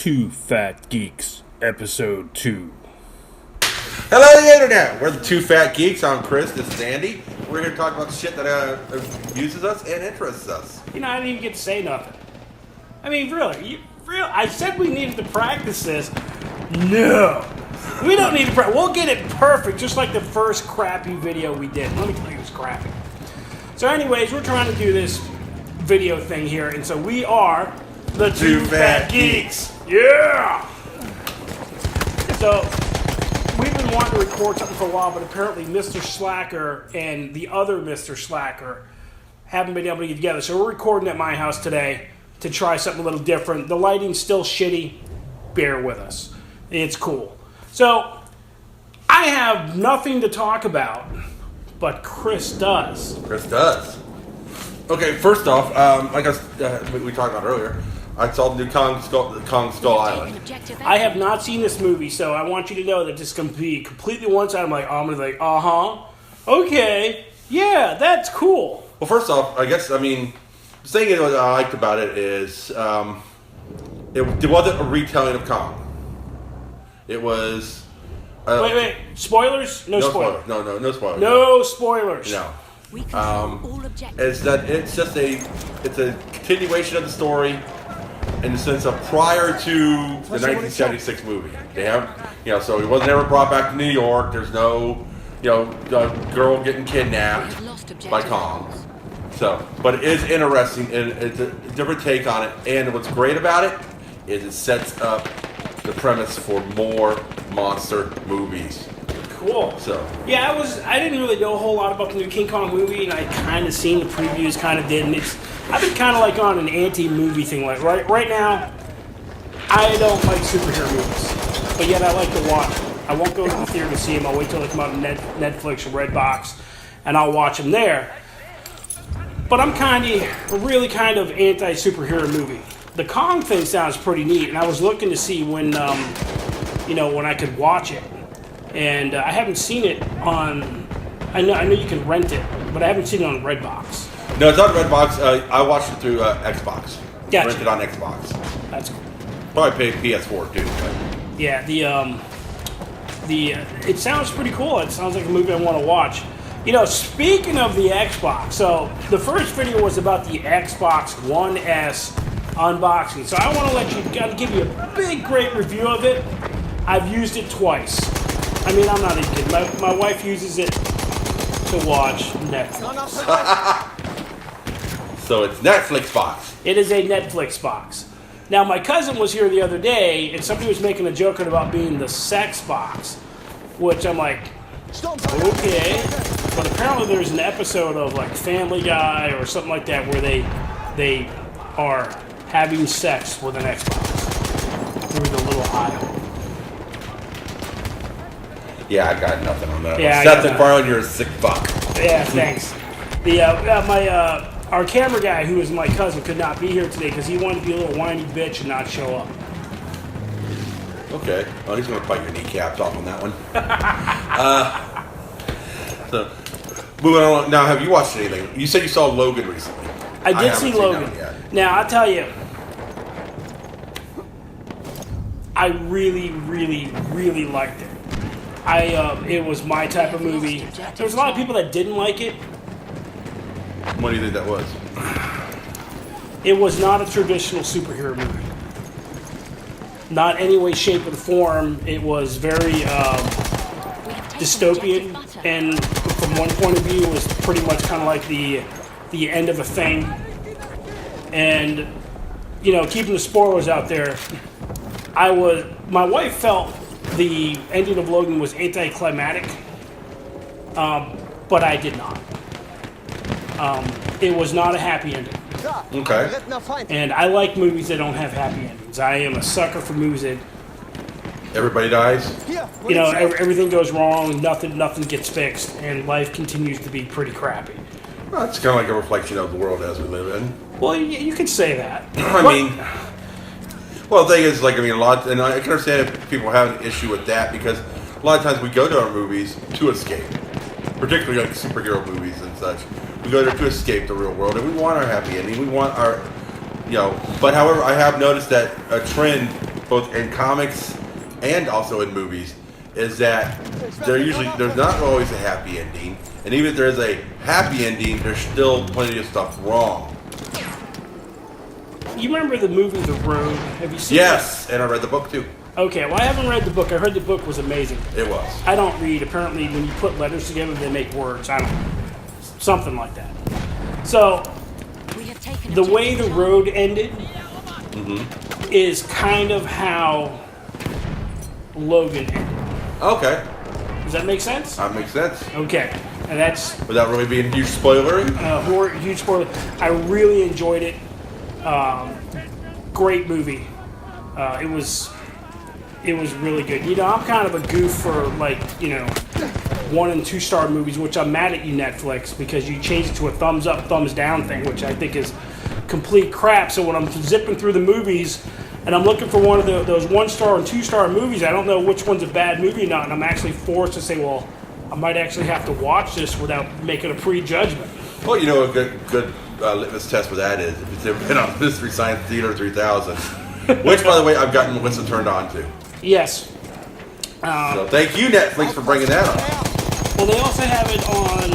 Two Fat Geeks, Episode 2. Hello, the internet. We're the Two Fat Geeks. I'm Chris. This is Andy. We're here to talk about the shit that amuses us and interests us. You know, I didn't even get to say nothing. I mean, really, I said we needed to practice this. No. We don't need to practice. We'll get it perfect, just like the first crappy video we did. Let me tell you, it was crappy. So anyways, we're trying to do this video thing here, and so we are the Two Fat Geeks. Yeah! So, we've been wanting to record something for a while, but apparently Mr. Slacker and the other Mr. Slacker haven't been able to get together. So we're recording at my house today to try something a little different. The lighting's still shitty. Bear with us. It's cool. So, I have nothing to talk about, but Chris does. Chris does. Okay, first off, like we talked about earlier, I saw the new Kong Skull Island. I have not seen this movie, so I want you to know that this can be completely one-sided. I'm like, okay, yeah, that's cool. Well, first off, the thing that I liked about it is it wasn't a retelling of Kong. It was... Wait, spoilers? No spoilers. No spoilers. No spoilers. No. It's just a continuation of the story in the sense of prior to the 1976 movie. They have, so he wasn't ever brought back to New York. There's no, girl getting kidnapped by Kong. So, but it is interesting, and it's a different take on it. And what's great about it is it sets up the premise for more monster movies. Cool. So yeah, I didn't really know a whole lot about the new King Kong movie, and I kind of seen the previews, kind of did, and I've been kind of like on an anti-movie thing. Like right now, I don't like superhero movies, but yet I like to watch them. I won't go to the theater to see them. I'll wait till they come out on Netflix or Redbox, and I'll watch them there. But I'm really kind of anti-superhero movie. The Kong thing sounds pretty neat, and I was looking to see when I could watch it. And I haven't seen it on... I know you can rent it, but I haven't seen it on Redbox. No, it's on Redbox. I watched it through Xbox. Gotcha. Rented on Xbox. That's cool. Probably paid PS4 too. But. Yeah, it sounds pretty cool. It sounds like a movie I want to watch. Speaking of the Xbox, so the first video was about the Xbox One S unboxing. So I want to give you a big, great review of it. I've used it twice. I mean, I'm not even kidding. My wife uses it to watch Netflix. So it's Netflix box. It is a Netflix box. Now, my cousin was here the other day, and somebody was making a joke about being the sex box, which I'm like, okay. But apparently there's an episode of like Family Guy or something like that where they are having sex with an Xbox through the little aisle. Yeah, I got nothing on that. Yeah, Seth MacFarlane, you're a sick fuck. Yeah, thanks. Our camera guy, who is my cousin, could not be here today because he wanted to be a little whiny bitch and not show up. Okay. Well, he's going to bite your kneecaps off on that one. So, moving on. Now, have you watched anything? You said you saw Logan recently. I did see Logan. Now, I'll tell you, I really, really, really liked it. It was my type of movie. There was a lot of people that didn't like it. What do you think that was? It was not a traditional superhero movie. Not any way, shape, or form. It was very dystopian, and from one point of view, it was pretty much kind of like the end of a thing. And keeping the spoilers out there, my wife felt the ending of Logan was anticlimactic, but I did not. It was not a happy ending. Okay. And I like movies that don't have happy endings. I am a sucker for movies that everybody dies. Everything goes wrong, nothing gets fixed, and life continues to be pretty crappy. Well, it's kind of like a reflection of the world as we live in. Well, you could say that. Well, the thing is, a lot, and I can understand if people have an issue with that because a lot of times we go to our movies to escape, particularly like superhero movies and such. We go there to escape the real world, and we want our happy ending. We want our, But however, I have noticed that a trend both in comics and also in movies, is that there's not always a happy ending, and even if there's a happy ending, there's still plenty of stuff wrong. You remember the movie The Road? Have you seen Yes, and I read the book too. Okay, well, I haven't read the book. I heard the book was amazing. It was. I don't read. Apparently, when you put letters together, they make words. I don't know. Something like that. So, the way The Road ended is kind of how Logan ended. Okay. Does that make sense? That makes sense. Okay. And that's Without really being a huge spoiler. huge spoiler. I really enjoyed it. Great movie. It was really good. You know, I'm kind of a goof for 1 and 2 star movies, which I'm mad at you, Netflix, because you changed it to a thumbs up, thumbs down thing, which I think is complete crap. So when I'm zipping through the movies and I'm looking for one of those 1 star and 2 star movies, I don't know which one's a bad movie or not, and I'm actually forced to say, well, I might actually have to watch this without making a prejudgment. Well, you know, a good litmus test for that is if it's ever been on Mystery Science Theater 3000, which, by the way, I've gotten Melissa turned on to. Yes. So thank you, Netflix, for bringing that up. Well, they also have it on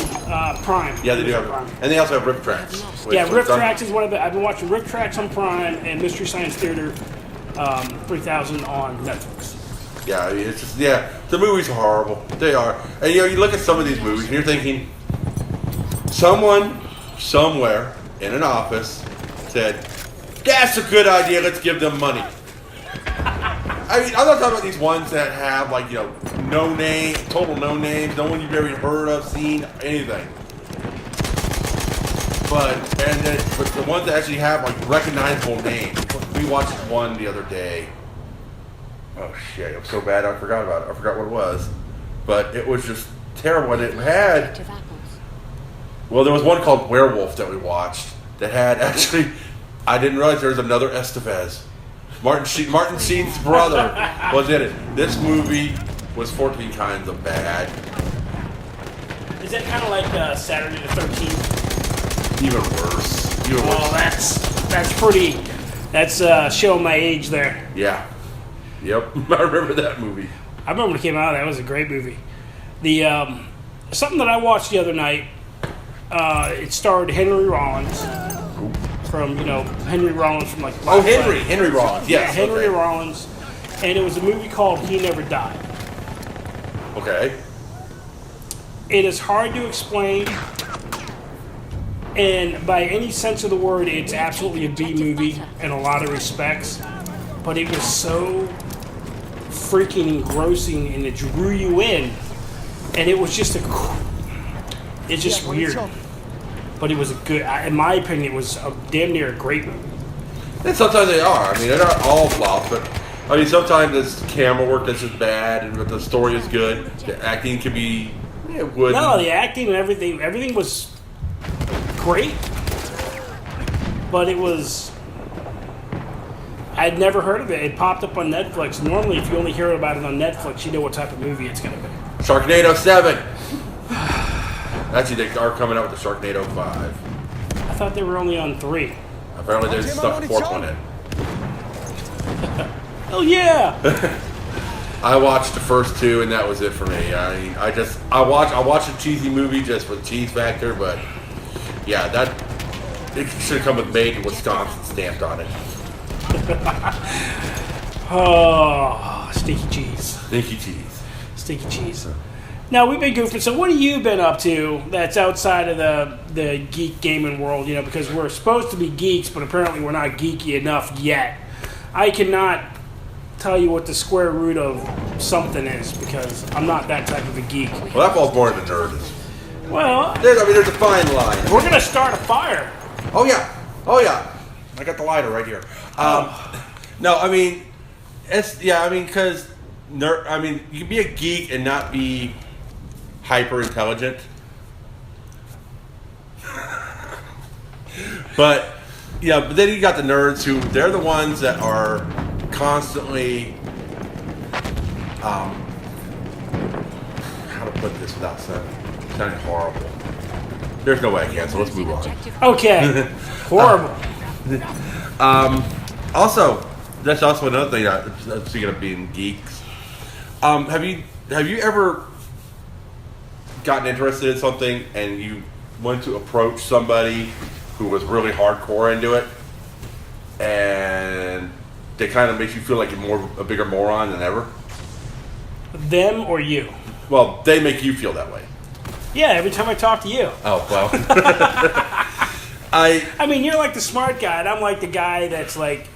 Prime. Yeah, they do have Prime. it. And they also have Rip Tracks. Yeah, Rip Tracks is one of the... I've been watching Rip Tracks on Prime and Mystery Science Theater 3000 on Netflix. Yeah, I mean, it's just, the movies are horrible. They are. And, you look at some of these movies and you're thinking, someone, somewhere, in an office, said, that's a good idea, let's give them money. I mean, I'm not talking about these ones that have, no name, total no names, no one you've ever heard of, seen, anything. But the ones that actually have, recognizable names. We watched one the other day. Oh, shit, I'm so bad I forgot about it. I forgot what it was. But it was just terrible. And it had... Well, there was one called Werewolf that we watched that had, actually... I didn't realize there was another Estevez. Martin Sheen's brother was in it. This movie was 14 kinds of bad. Is that kind of like Saturday the 13th? Even worse. Oh, that's pretty. That's showing my age there. Yeah. Yep. I remember that movie. I remember when it came out. That was a great movie. The something that I watched the other night. It starred Henry Rollins. From Henry Rollins from Henry Rollins, yes, yeah, Henry Rollins, and it was a movie called He Never Died. Okay. It is hard to explain, and by any sense of the word, it's absolutely a B movie in a lot of respects. But it was so freaking engrossing, and it drew you in, and it was just it's just weird. But it was a good, in my opinion, it was a damn near a great movie. And sometimes they are. I mean, they're not all flops, but I mean, sometimes it's camera work that's just bad, and the story is good. The acting can be good. No, the acting and everything was great. But it was, I'd never heard of it. It popped up on Netflix. Normally, if you only hear about it on Netflix, you know what type of movie it's going to be. Sharknado 7. Actually, they are coming out with the Sharknado 5. I thought they were only on 3. Apparently, there's stuff 4th one in. Oh yeah! I watched the first 2, and that was it for me. I mean, I watch a cheesy movie just for the cheese factor, but yeah, it should have come with "Made in Wisconsin" stamped on it. Oh, stinky cheese. Stinky cheese. Stinky cheese. Now, we've been goofing, so what have you been up to that's outside of the geek gaming world, because we're supposed to be geeks, but apparently we're not geeky enough yet. I cannot tell you what the square root of something is, because I'm not that type of a geek. Well, that falls more into nerds. Well... There's a fine line. We're going to start a fire. Oh, yeah. I got the lighter right here. No, I mean, because you can be a geek and not be hyper intelligent. But then you got the nerds who they're the ones that are constantly how to put this without sounding horrible. There's no way I can, so let's move on. Okay. Horrible. Also, that's also another thing. Speaking of being geeks, have you ever gotten interested in something and you went to approach somebody who was really hardcore into it, and they kind of makes you feel like you're a bigger moron than ever? Them or you? Well, they make you feel that way. Yeah, every time I talk to you. Oh, well. I mean, you're like the smart guy, and I'm like the guy that's like,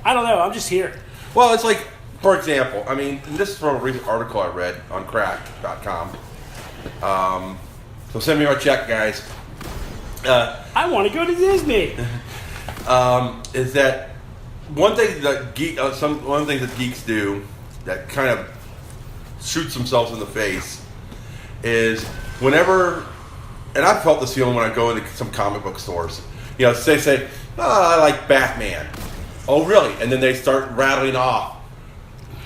I don't know, I'm just here. Well, it's like, for example, I mean, this is from a recent article I read on cracked.com. So send me our check, guys. I want to go to Disney. Is that one thing that one of the things that geeks do that kind of shoots themselves in the face is whenever, and I've felt this feeling when I go into some comic book stores. You know, say, oh, I like Batman. Oh, really? And then they start rattling off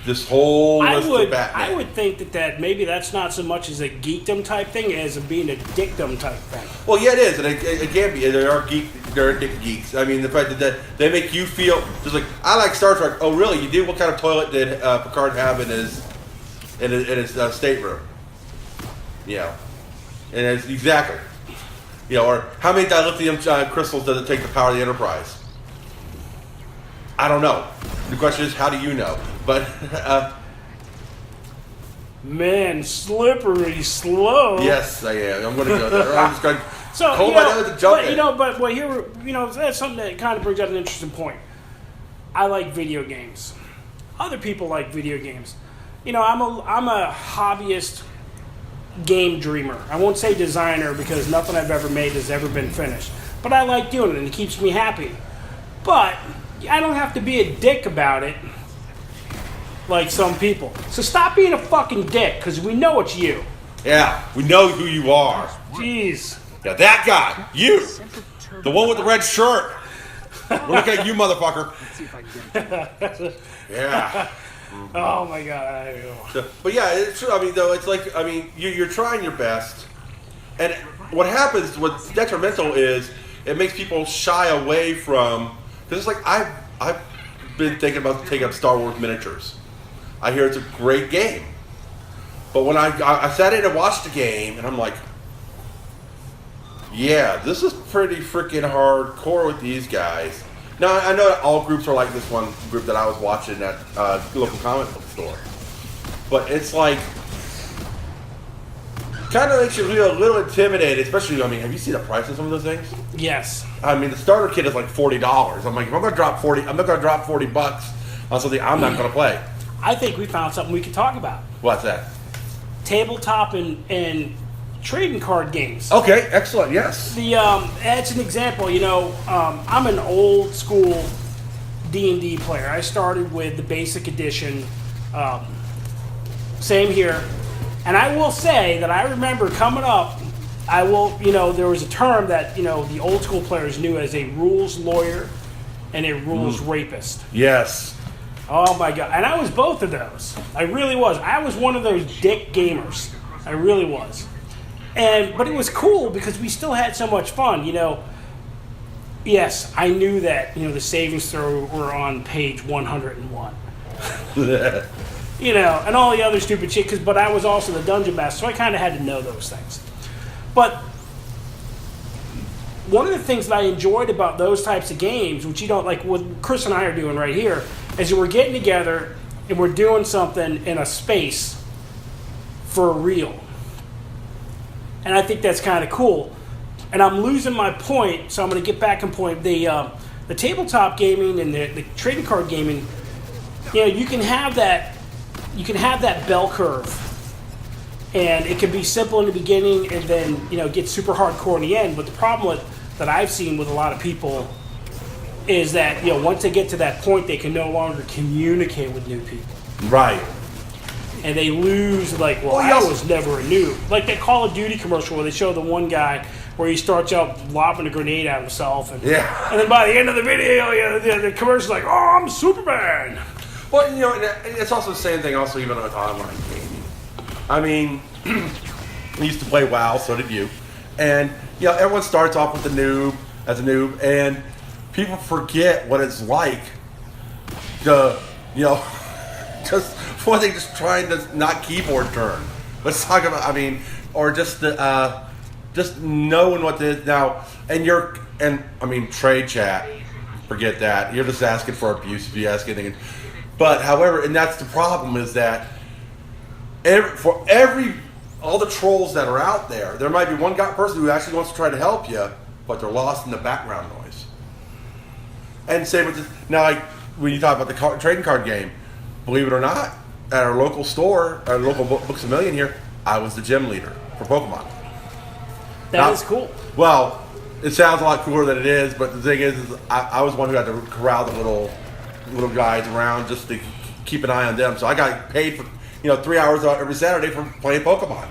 this whole list of Batman. I would think that maybe that's not so much as a geekdom type thing as being a dickdom type thing. Well, yeah, it is, and it can be. There are geeks. I mean, the fact that they make you feel just like, I like Star Trek. Oh, really? You do? What kind of toilet did Picard have in his stateroom? Yeah, and it's exactly. You know, or how many dilithium crystals does it take to power the Enterprise? I don't know. The question is, how do you know? But man, slippery slope. Yes, I am. I'm going to go there. I'm just going to so hold my nose and jump in. But here, that's something that kind of brings up an interesting point. I like video games. Other people like video games. You know, I'm a hobbyist game dreamer. I won't say designer because nothing I've ever made has ever been finished. But I like doing it and it keeps me happy. But I don't have to be a dick about it like some people. So stop being a fucking dick because we know it's you. Yeah, we know who you are. Jeez. Yeah, that guy. You. The one with the red shirt. We're looking at you, motherfucker. Yeah. Oh my god. But yeah, it's true. I mean, though, it's like, I mean, you're trying your best, and what happens, what's detrimental is it makes people shy away from, because it's like I've been thinking about taking up Star Wars miniatures. I hear it's a great game, but when I sat in and watched the game, and I'm like, yeah, this is pretty freaking hardcore with these guys. Now, I know that all groups are like this one group that I was watching at local comic book store. But it's like, kind of makes you feel a little intimidated, especially, I mean, have you seen the price of some of those things? Yes. I mean, the starter kit is like $40. I'm like, if I'm going to drop $40 on something I'm not going to play. I think we found something we could talk about. What's that? Tabletop and trading card games. Okay, excellent, yes. That's an example. You know, I'm an old school D&D player. I started with the basic edition. Same here. And I will say that I remember coming up, there was a term that, the old school players knew as a rules lawyer and a rules rapist. Yes. Oh my God. And I was both of those. I really was. I was one of those dick gamers. I really was. But it was cool because we still had so much fun, Yes, I knew that, the savings throw were on page 101. And all the other stupid shit, but I was also the dungeon master, so I kind of had to know those things. But one of the things that I enjoyed about those types of games, which like what Chris and I are doing right here, is that we're getting together and we're doing something in a space for real. And I think that's kind of cool. And I'm losing my point, so I'm going to get back on point. The tabletop gaming and the trading card gaming, you can have that bell curve, and it can be simple in the beginning and then get super hardcore in the end. But the problem that I've seen with a lot of people is that once they get to that point, they can no longer communicate with new people. Right. And they lose, I was never a noob. Like that Call of Duty commercial where they show the one guy where he starts out lobbing a grenade at himself. And then by the end of the video, the commercial's like, oh, I'm Superman. Well, and it's also the same thing also even with online gaming. I mean, I used to play WoW, so did you. And, everyone starts off with as a noob, and people forget what it's like you know, just one thing, just trying to not keyboard turn. Let's talk about, I mean, or just knowing what the now, trade chat, forget that. You're just asking for abuse if you ask anything. But however, and that's the problem is that all the trolls that are out there, there might be one person who actually wants to try to help you, but they're lost in the background noise. And same with this, now, like when you talk about the trading card game, believe it or not, at our local store, our local Books A Million here, I was the gym leader for Pokemon. That is cool. Well, it sounds a lot cooler than it is, but the thing is I was one who had to corral the little guys around just to keep an eye on them. So I got paid for 3 hours every Saturday for playing Pokemon.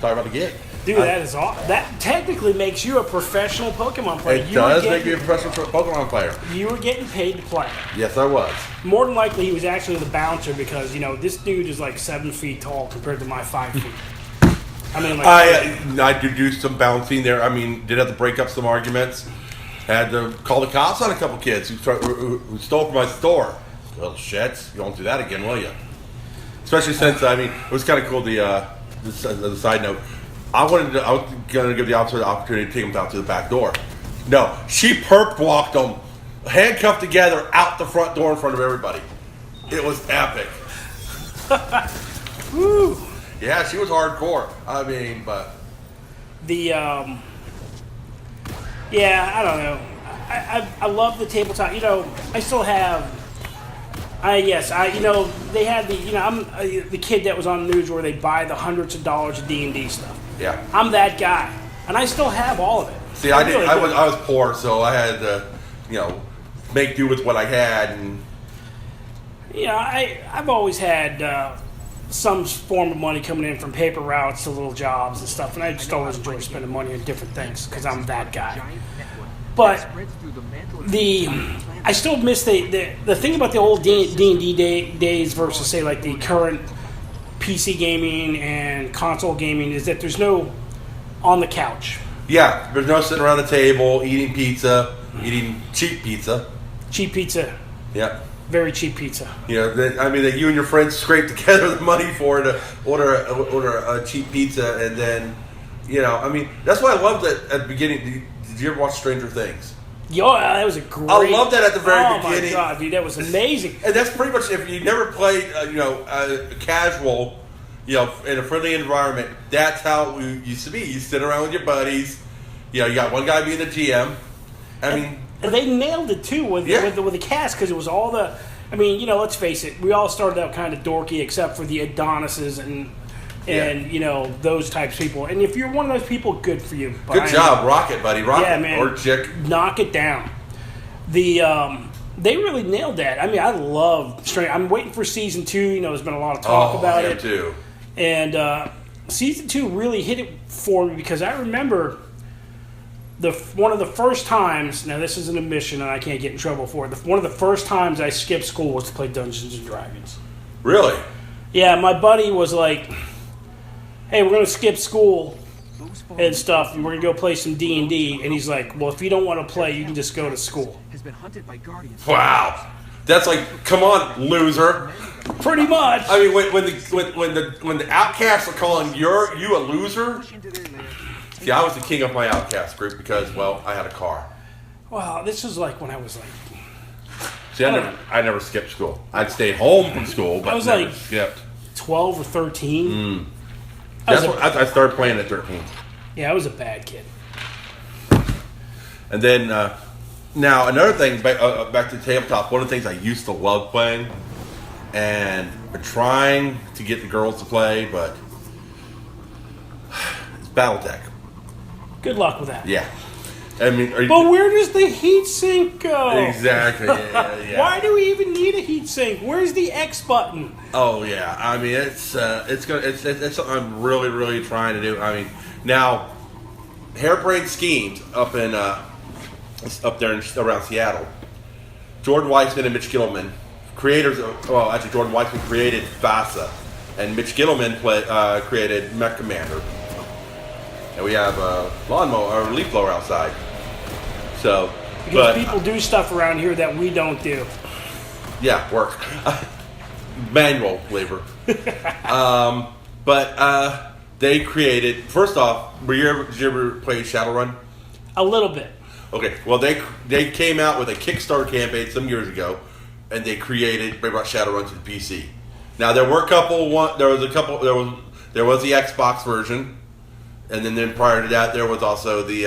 Sorry about the gig. Dude, that is awesome. That technically makes you a professional Pokemon player. It does make you a professional Pokemon player. You were getting paid to play. Yes, I was. More than likely, he was actually the bouncer because, this dude is like 7 feet tall compared to my 5 feet. I mean, I did do some bouncing there. I mean, did have to break up some arguments. Had to call the cops on a couple kids who stole from my store. Little shits. You won't do that again, will you? Especially since, it was kind of cool, the side note. I was going to give the officer the opportunity to take them out to the back door. No, she perp walked them, handcuffed together, out the front door in front of everybody. It was epic. Woo. Yeah, she was hardcore. But... Yeah, I don't know. I love the tabletop. I still have... they had I'm the kid that was on the news where they buy the hundreds of dollars of D&D stuff. Yeah. I'm that guy. And I still have all of it. See, I was poor, so I had to, make do with what I had. And I've always had some form of money coming in from paper routes to little jobs and stuff, and I just always enjoy spending money on different things because I'm that guy. But I still miss the thing about the old D&D days versus, say, like the current PC gaming and console gaming is that there's no on the couch. Yeah, there's no sitting around the table eating pizza, eating cheap pizza. Cheap pizza. Yeah. Very cheap pizza. That you and your friends scrape together the money for to order a cheap pizza, and then, that's why I loved it at the beginning. Did you ever watch Stranger Things? Yo, that was a great... I love that at the very beginning. Oh, my God, dude, that was amazing. And that's pretty much, if you never played, casual, in a friendly environment, that's how it used to be. You sit around with your buddies. You got one guy being the GM. And they nailed it, too, with the cast, because it was all the... let's face it, we all started out kind of dorky, except for the Adonises and those types of people. And if you're one of those people, good for you. Good job. Rock it, buddy. Rock it. Man. Or chick. Knock it down. They really nailed that. I love Stranger. I'm waiting for season 2. There's been a lot of talk about it. Too. And season 2 really hit it for me because I remember one of the first times, now this is an admission and I can't get in trouble for it, one of the first times I skipped school was to play Dungeons & Dragons. Really? Yeah, my buddy was like, hey, we're going to skip school and stuff, and we're going to go play some D&D. And he's like, well, if you don't want to play, you can just go to school. Wow. That's like, come on, loser. Pretty much. When the outcasts are calling you a loser, see, I was the king of my outcast group because, well, I had a car. Well, this was like when I was like... See, I never skipped school. I'd stayed home from school, but I was never skipped. 12 or 13. I started playing at 13. Yeah, I was a bad kid. And then, now another thing, back to the tabletop, one of the things I used to love playing, and been trying to get the girls to play, but it's Battletech. Good luck with that. Yeah. But where does the heat sink go? Exactly. Yeah. Why do we even need a heat sink? Where's the X button? Oh yeah. It's something I'm really, really trying to do. Now, Hairbrained Schemes up there around Seattle. Jordan Weissman and Mitch Gilman, Jordan Weissman created FASA, and Mitch Gilman created Mech Commander. And we have a lawnmower or leaf blower outside. Because people do stuff around here that we don't do. Yeah, work. Manual labor. But they created. First off, did you ever play Shadowrun? A little bit. Okay. Well, they came out with a Kickstarter campaign some years ago, and they brought Shadowrun to the PC. Now there was the Xbox version, and then prior to that there was also the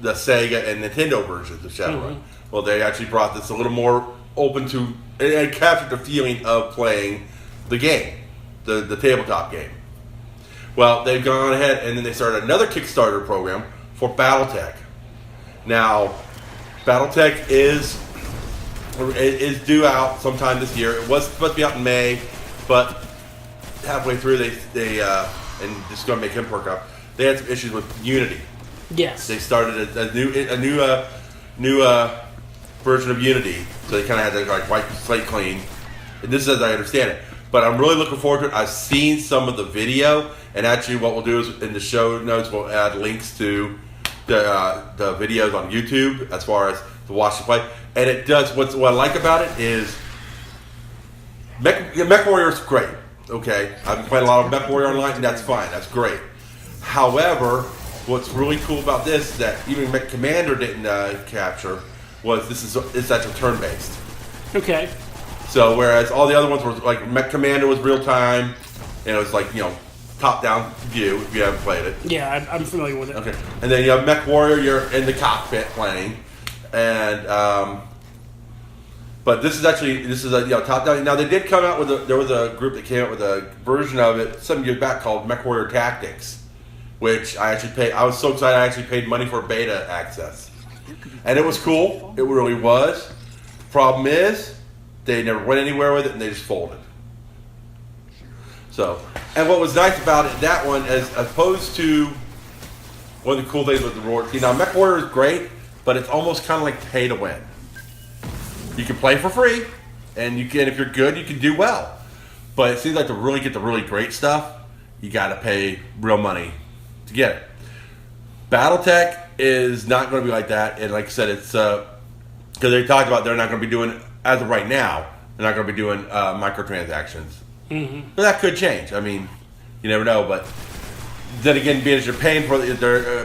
Sega and Nintendo versions of Shadowrun. Mm-hmm. Well, they actually brought this a little more open to, and captured the feeling of playing the game, the tabletop game. Well, they've gone ahead and then they started another Kickstarter program for BattleTech. Now, BattleTech is due out sometime this year. It was supposed to be out in May, but halfway through they and this is going to make him perk up. They had some issues with Unity. Yes. They started a new version of Unity, so they kind of had to wipe the slate clean. And this is as I understand it. But I'm really looking forward to it. I've seen some of the video, and actually what we'll do is in the show notes we'll add links to the videos on YouTube as far as to watch the play. And it does, what I like about it is Mech Warrior is great. Okay, I've been playing a lot of Mech Warrior online, and that's fine. That's great. However, what's really cool about this that even Mech Commander didn't capture was it's actually turn-based. Okay. So whereas all the other ones were like Mech Commander was real time, and it was like top-down view if you haven't played it. Yeah, I'm familiar with it. Okay, and then you have Mech Warrior, you're in the cockpit playing, and but this is a top-down. Now they did come out with there was a group that came out with a version of it some years back called Mech Warrior Tactics, which I actually paid. I was so excited I actually paid money for beta access, and it was cool. It really was. Problem is, they never went anywhere with it, and they just folded. So, and what was nice about it, that one, as opposed to one of the cool things with the Roar, Mech Warrior is great, but it's almost kind of like pay to win. You can play for free, and you can, if you're good, you can do well. But it seems like to really get the really great stuff, you got to pay real money to get it. BattleTech is not going to be like that, and like I said, it's because they talked about they're not going to be doing, as of right now, they're not going to be doing microtransactions. Mm-hmm. But that could change. I mean, you never know. But then again, being as you're paying for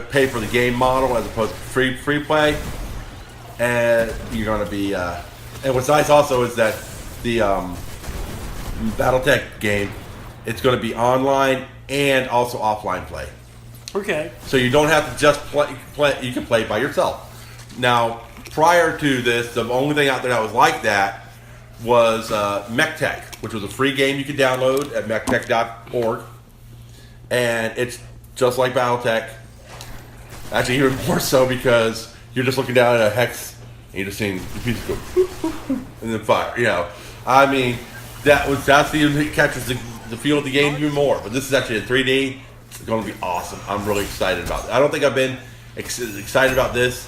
pay for the game model as opposed to free play, and you're going to be. And what's nice also is that the BattleTech game, it's going to be online and also offline play. Okay. So you don't have to just play. You can play by yourself. Now, prior to this, the only thing out there that was like that was MechTech, which was a free game you could download at mechtech.org. And it's just like BattleTech. Actually, even more so because you're just looking down at a hex and you're just seeing the pieces go and then fire. I mean, that's the captures the feel of the game even more. But this is actually in 3D. It's going to be awesome. I'm really excited about it. I don't think I've been excited about this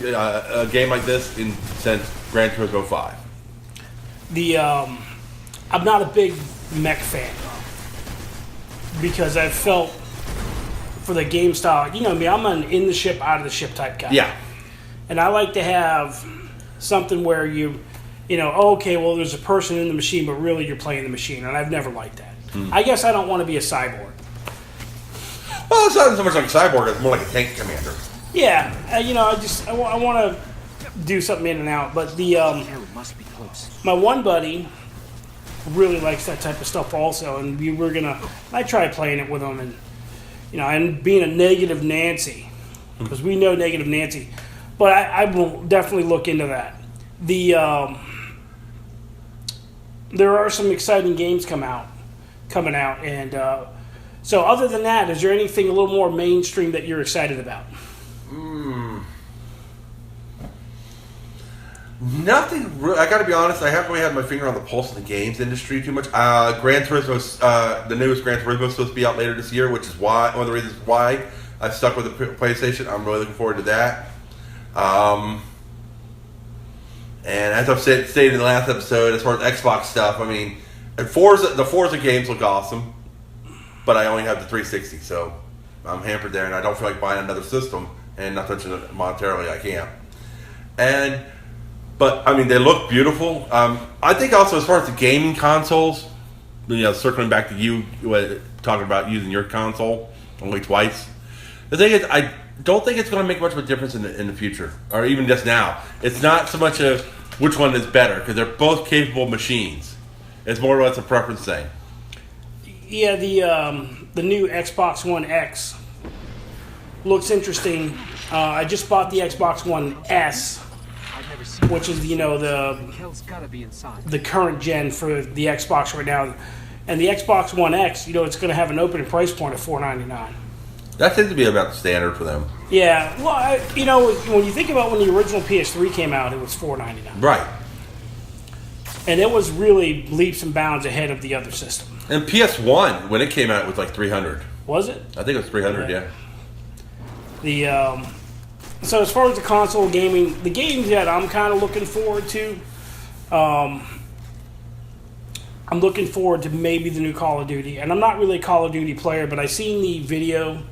a game like this since Gran Turismo 5. I'm not a big mech fan because I felt for the game style, I'm an in the ship, out of the ship type guy. Yeah. And I like to have something where okay, well, there's a person in the machine, but really you're playing the machine, and I've never liked that. I guess I don't want to be a cyborg. Well, it's not so much like a cyborg; it's more like a tank commander. Yeah, I want to do something in and out, but my one buddy really likes that type of stuff also, and I tried playing it with him, and and being a negative Nancy, because we know negative Nancy, but I will definitely look into that. There are some exciting games coming out, and so other than that, is there anything a little more mainstream that you're excited about? Nothing really. I got to be honest. I haven't really had my finger on the pulse of the games industry too much. Gran Turismo, the newest Gran Turismo is supposed to be out later this year, which is one of the reasons why I've stuck with the PlayStation. I'm really looking forward to that. And as I've stated in the last episode, as far as Xbox stuff, I mean, the Forza games look awesome, but I only have the 360, so I'm hampered there, and I don't feel like buying another system, and not touching it monetarily, I can't. And But I mean, they look beautiful. I think also as far as the gaming consoles, circling back to you talking about using your console only twice. The thing is, I don't think it's going to make much of a difference in the future, or even just now. It's not so much of which one is better, because they're both capable machines. It's more or less a preference thing. Yeah, the new Xbox One X looks interesting. I just bought the Xbox One S, which is the current gen for the Xbox right now, and the Xbox One X, it's going to have an opening price point of $499. That seems to be about the standard for them. Yeah, well, when you think about when the original PS3 came out, it was $499. Right. And it was really leaps and bounds ahead of the other system. And PS1, when it came out, it was like $300. Was it? I think it was $300. Yeah. So as far as the console gaming, the games that I'm kind of looking forward to, I'm looking forward to maybe the new Call of Duty. And I'm not really a Call of Duty player, but I seen the video,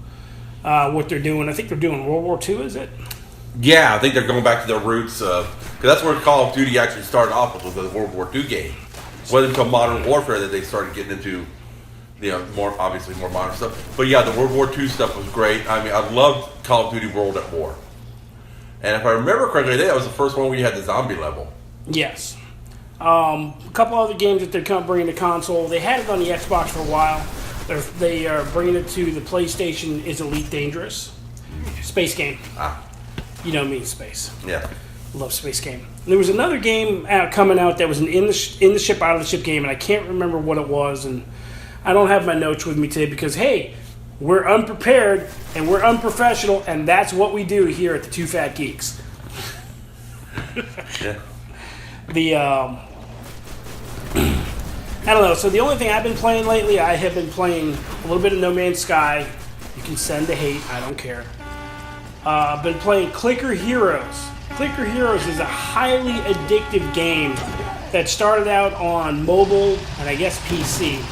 what they're doing. I think they're doing World War II, is it? Yeah, I think they're going back to their roots. Because that's where Call of Duty actually started off with, was the World War II game. It wasn't until Modern Warfare that they started getting into, more modern stuff. But yeah, the World War II stuff was great. I mean, I loved Call of Duty World at War. And if I remember correctly, that was the first one where you had the zombie level. Yes. A couple other games that they're bringing to console. They had it on the Xbox for a while. They are bringing it to the PlayStation. Is Elite Dangerous? Space game. You know me, space. Yeah. Love space game. There was another game coming out that was an in the ship, out of the ship game, and I can't remember what it was. And I don't have my notes with me today because, hey, we're unprepared and we're unprofessional, and that's what we do here at the Two Fat Geeks. Yeah. I don't know. So the only thing I've been playing lately, I have been playing a little bit of No Man's Sky. You can send the hate. I don't care. I've been playing Clicker Heroes. Clicker Heroes is a highly addictive game that started out on mobile and I guess PC,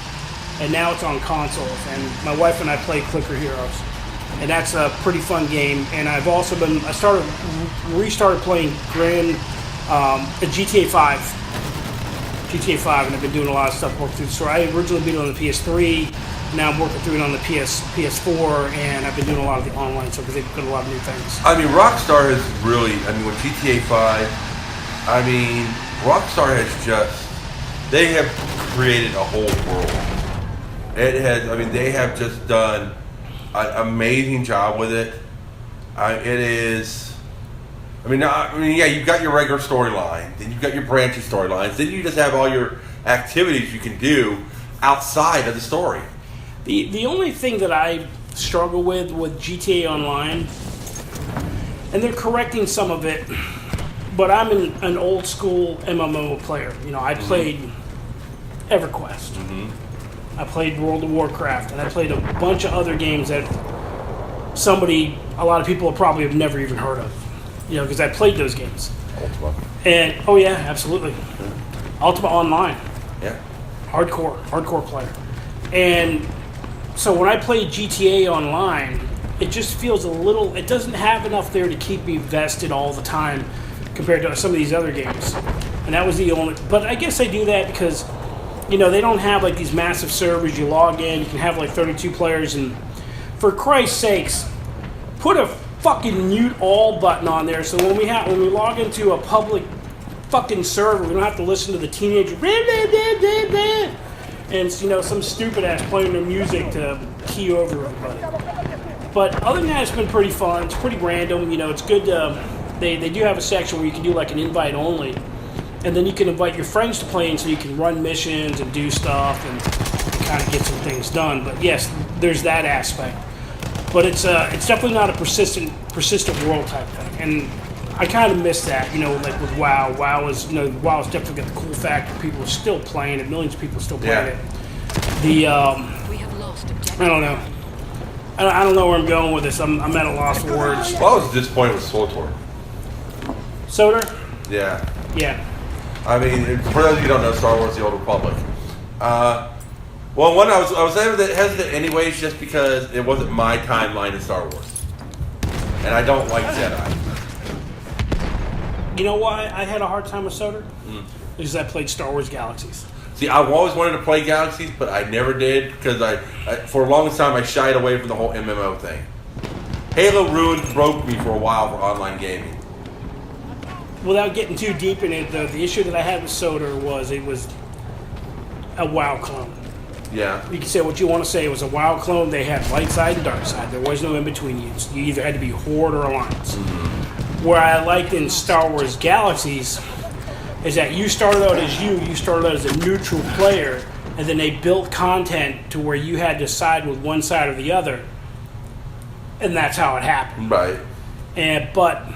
and now it's on consoles. And my wife and I play Clicker Heroes, and that's a pretty fun game. And I've also restarted playing GTA 5. GTA 5, and I've been doing a lot of stuff working through the story. I originally beat it on the PS3, now I'm working through it on the PS4, and I've been doing a lot of the online stuff because they've put a lot of new things. I mean, Rockstar has really, with GTA 5, Rockstar has they have created a whole world. They have just done an amazing job with it. You've got your regular storyline, then you've got your branching storylines, then you just have all your activities you can do outside of the story. The only thing that I struggle with GTA Online, and they're correcting some of it, but I'm an old school MMO player. I played EverQuest. Mm-hmm. I played World of Warcraft, and I played a bunch of other games that a lot of people probably have never even heard of. Because I played those games. Ultima. And, oh yeah, absolutely. Yeah. Ultima Online. Yeah. Hardcore player. And so when I play GTA Online, it just feels it doesn't have enough there to keep me vested all the time compared to some of these other games. And that was the only, but I guess they do that because, they don't have like these massive servers. You log in, you can have like 32 players, and for Christ's sakes, put a fucking mute all button on there, so when we log into a public fucking server, we don't have to listen to the teenager and some stupid ass playing their music to key over everybody. But other than that, it's been pretty fun. It's pretty random. It's good. They do have a section where you can do like an invite only, and then you can invite your friends to play, and so you can run missions and do stuff and kind of get some things done. But yes, there's that aspect. But it's definitely not a persistent world type thing, and I kind of miss that. Like with WoW. WoW is definitely got the cool factor. People are still playing it. Millions of people are still playing it. We have lost objective. I don't know. I don't know where I'm going with this. I'm at a loss for words. Well, I was disappointed with SWTOR. Soda? Yeah. Yeah. For those of you who don't know, Star Wars: The Old Republic. Well, one, I was hesitant anyways, just because it wasn't my timeline in Star Wars, and I don't like Jedi. You know why I had a hard time with Soder? Because I played Star Wars Galaxies. See, I've always wanted to play Galaxies, but I never did because I for a long time I shied away from the whole MMO thing. Halo broke me for a while for online gaming. Without getting too deep in it, though, the issue that I had with Soder was it was a WoW clone. Yeah. You can say what you want to say. It was a WoW clone. They had light side and dark side. There was no in between. You either had to be Horde or Alliance. Where I liked in Star Wars Galaxies is that you started out as you started out as a neutral player, and then they built content to where you had to side with one side or the other, and that's how it happened. Right. But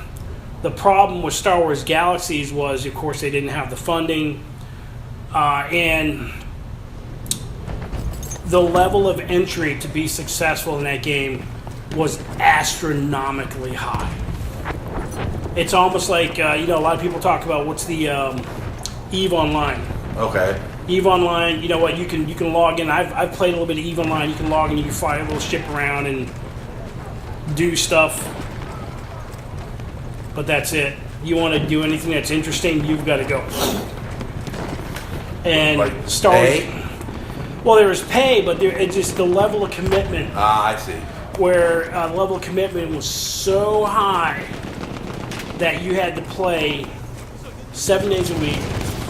the problem with Star Wars Galaxies was, of course, they didn't have the funding, and the level of entry to be successful in that game was astronomically high. It's almost like, a lot of people talk about what's the EVE Online. Okay. EVE Online, you know what, you can log in. I've played a little bit of EVE Online. You can log in, you can fly a little ship around and do stuff. But that's it. You want to do anything that's interesting, you've got to go. And Like Star Wars. pay? Well, there was pay, but it's just the level of commitment. I see. Where the level of commitment was so high that you had to play 7 days a week,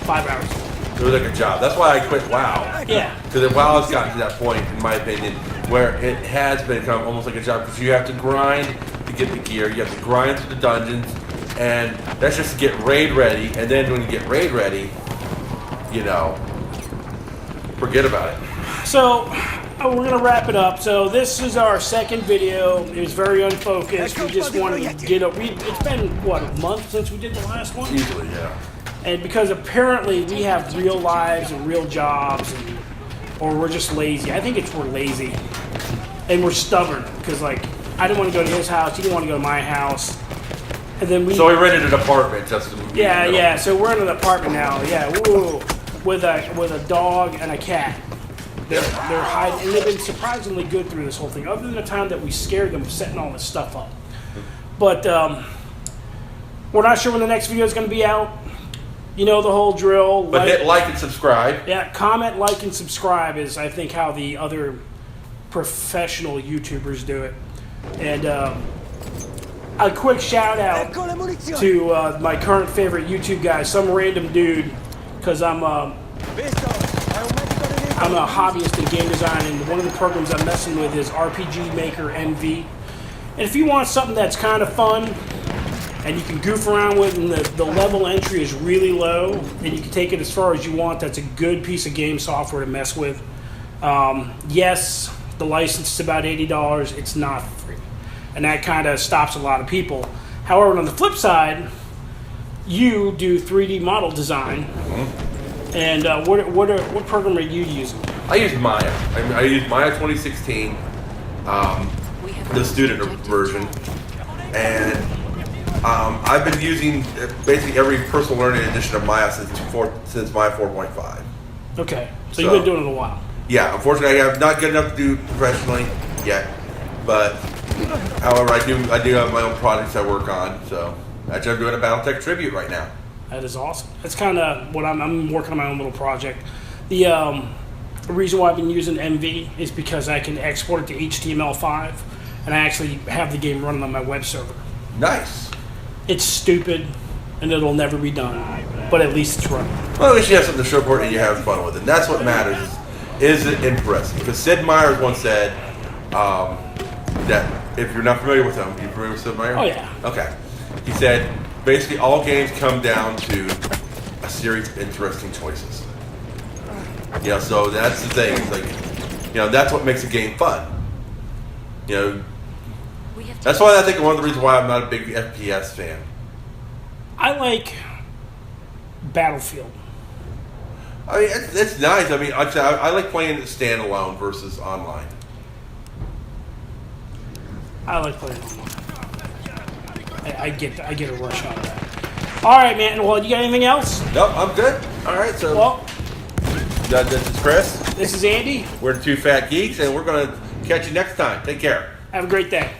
5 hours. It was like a job. That's why I quit WoW. Yeah. Because WoW has gotten to that point, in my opinion, where it has become almost like a job because you have to grind to get the gear, you have to grind through the dungeons, and that's just to get raid ready. And then when you get raid ready, forget about it. So, we're going to wrap it up. So, this is our second video. It was very unfocused. We just wanted to get up. It's been, a month since we did the last one? Easily, yeah. And because apparently we have real lives and real jobs, or we're just lazy. I think we're lazy. And we're stubborn. Because, I didn't want to go to his house. He didn't want to go to my house. And then So we rented an apartment just to Yeah. So we're in an apartment now. Yeah, woo. With a dog and a cat. They're hiding, and they've been surprisingly good through this whole thing, other than the time that we scared them setting all this stuff up. But we're not sure when the next video is going to be out. You know the whole drill. But hit like and subscribe. Yeah, comment, like, and subscribe is, I think, how the other professional YouTubers do it. And a quick shout out to my current favorite YouTube guy, some random dude, because I'm a hobbyist in game design, and one of the programs I'm messing with is RPG Maker MV. And if you want something that's kind of fun and you can goof around with, and the level entry is really low, and you can take it as far as you want, that's a good piece of game software to mess with. Yes, the license is about $80. It's not free. And that kind of stops a lot of people. However, on the flip side, you do 3D model design. And what program are you using? I use Maya. I use Maya 2016, the student version, and I've been using basically every personal learning edition of Maya since Maya 4.5. Okay, so you've been doing it a while. Yeah, unfortunately, I'm not good enough to do professionally yet, but however, I do have my own projects I work on. So actually, I'm doing a BattleTech tribute right now. That is awesome. That's kind of what I'm working on, my own little project. The reason why I've been using MV is because I can export it to HTML5, and I actually have the game running on my web server. Nice. It's stupid, and it'll never be done, but at least it's running. Well, at least you have something to show for it and you have fun with it. And that's what matters. Is it interesting? Because Sid Meier's once said that if you're not familiar with him, you familiar with Sid Meier? Oh, yeah. Okay. He said basically all games come down to a series of interesting choices. So that's the thing. It's like, that's what makes a game fun. That's why I think one of the reasons why I'm not a big FPS fan. I like Battlefield. I mean, it's nice. I mean, I like playing it standalone versus online. I like playing online. I get a rush out of that. All right, man. Well, you got anything else? Nope, I'm good. All right, so this is Chris. This is Andy. We're the two Fat Geeks, and we're going to catch you next time. Take care. Have a great day.